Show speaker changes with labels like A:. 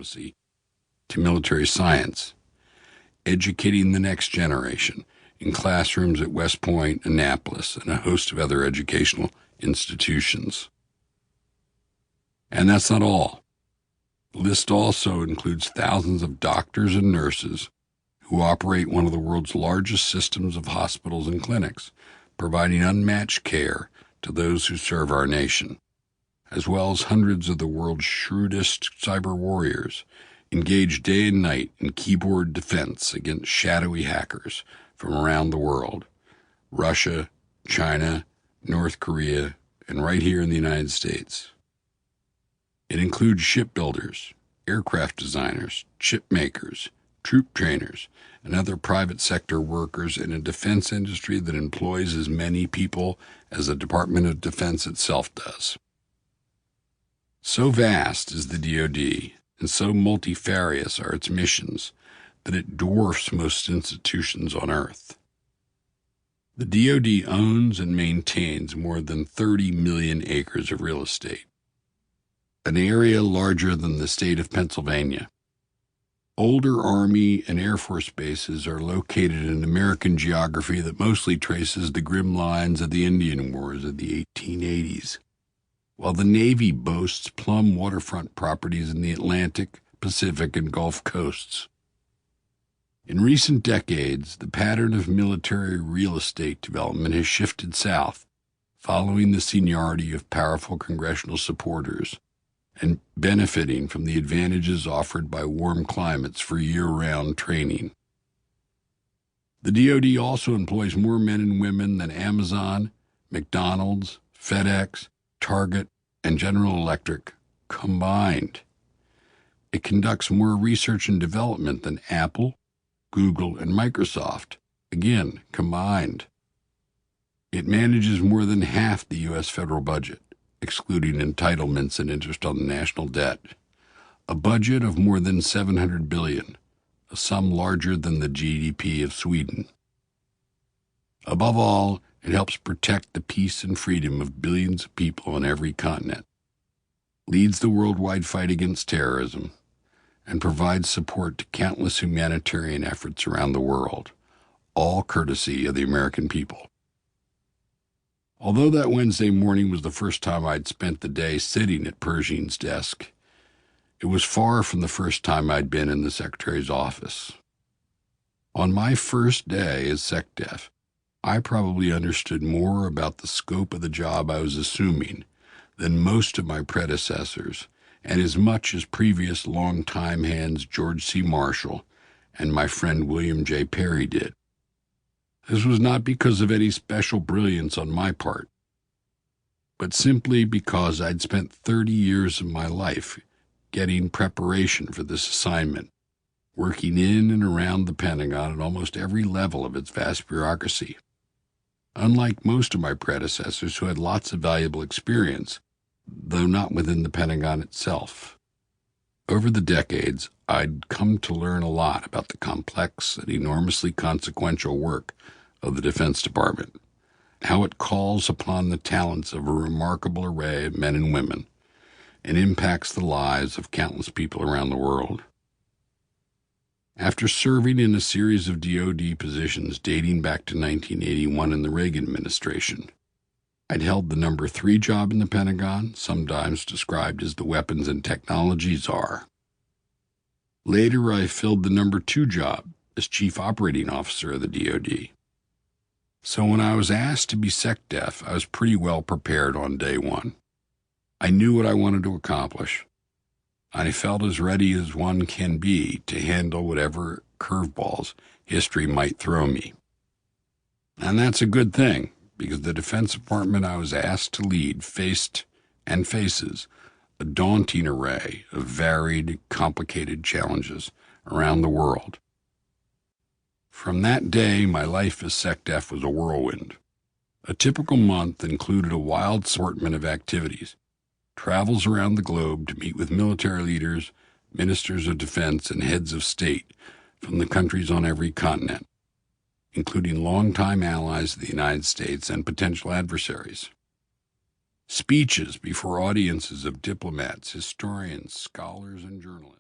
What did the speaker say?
A: diplomacy to military science, educating the next generation in classrooms at West Point, Annapolis, and a host of other educational institutions. And that's not all. The list also includes thousands of doctors and nurses who operate one of the world's largest systems of hospitals and clinics, providing unmatched care to those who serve our nation, as well as hundreds of the world's shrewdest cyber warriors engaged day and night in keyboard defense against shadowy hackers from around the world, Russia, China, North Korea, and right here in the United States. It includes shipbuilders, aircraft designers, chip makers, troop trainers, and other private sector workers in a defense industry that employs as many people as the Department of Defense itself does. So vast is the D.O.D., and so multifarious are its missions, that it dwarfs most institutions on Earth. The D.O.D. owns and maintains more than 30 million acres of real estate, an area larger than the state of Pennsylvania. Older Army and Air Force bases are located in American geography that mostly traces the grim lines of the Indian Wars of the 1880s, while the Navy boasts plum waterfront properties in the Atlantic, Pacific, and Gulf coasts. In recent decades, the pattern of military real estate development has shifted south, following the seniority of powerful congressional supporters and benefiting from the advantages offered by warm climates for year-round training. The D.O.D. also employs more men and women than Amazon, McDonald's, FedEx, Target, and General Electric combined. It conducts more research and development than Apple, Google, and Microsoft, again, combined. It manages more than half the U.S. federal budget, excluding entitlements and interest on the national debt, a budget of more than $700 billion, a sum larger than the GDP of Sweden. Above all, it helps protect the peace and freedom of billions of people on every continent, leads the worldwide fight against terrorism, and provides support to countless humanitarian efforts around the world, all courtesy of the American people. Although that Wednesday morning was the first time I'd spent the day sitting at Pershing's desk, it was far from the first time I'd been in the Secretary's office. On my first day as SecDef, I probably understood more about the scope of the job I was assuming than most of my predecessors, and as much as previous longtime hands George C. Marshall and my friend William J. Perry did. This was not because of any special brilliance on my part, but simply because I'd spent 30 years of my life getting preparation for this assignment, working in and around the Pentagon at almost every level of its vast bureaucracy. Unlike most of my predecessors who had lots of valuable experience, though not within the Pentagon itself. Over the decades, I'd come to learn a lot about the complex and enormously consequential work of the Defense Department, how it calls upon the talents of a remarkable array of men and women, and impacts the lives of countless people around the world. After serving in a series of D.O.D. positions dating back to 1981 in the Reagan administration, I'd held the number 3 job in the Pentagon, sometimes described as the Weapons and Technology Czar. Later, I filled the number 2 job as Chief Operating Officer of the D.O.D. So when I was asked to be SecDef, I was pretty well prepared on day one. I knew what I wanted to accomplish. I felt as ready as one can be to handle whatever curveballs history might throw me. And that's a good thing, because the Defense Department I was asked to lead faced and faces a daunting array of varied, complicated challenges around the world. From that day, my life as SecDef was a whirlwind. A typical month included a wild assortment of activities, travels around the globe to meet with military leaders, ministers of defense, and heads of state from the countries on every continent, including longtime allies of the United States and potential adversaries. Speeches before audiences of diplomats, historians, scholars, and journalists.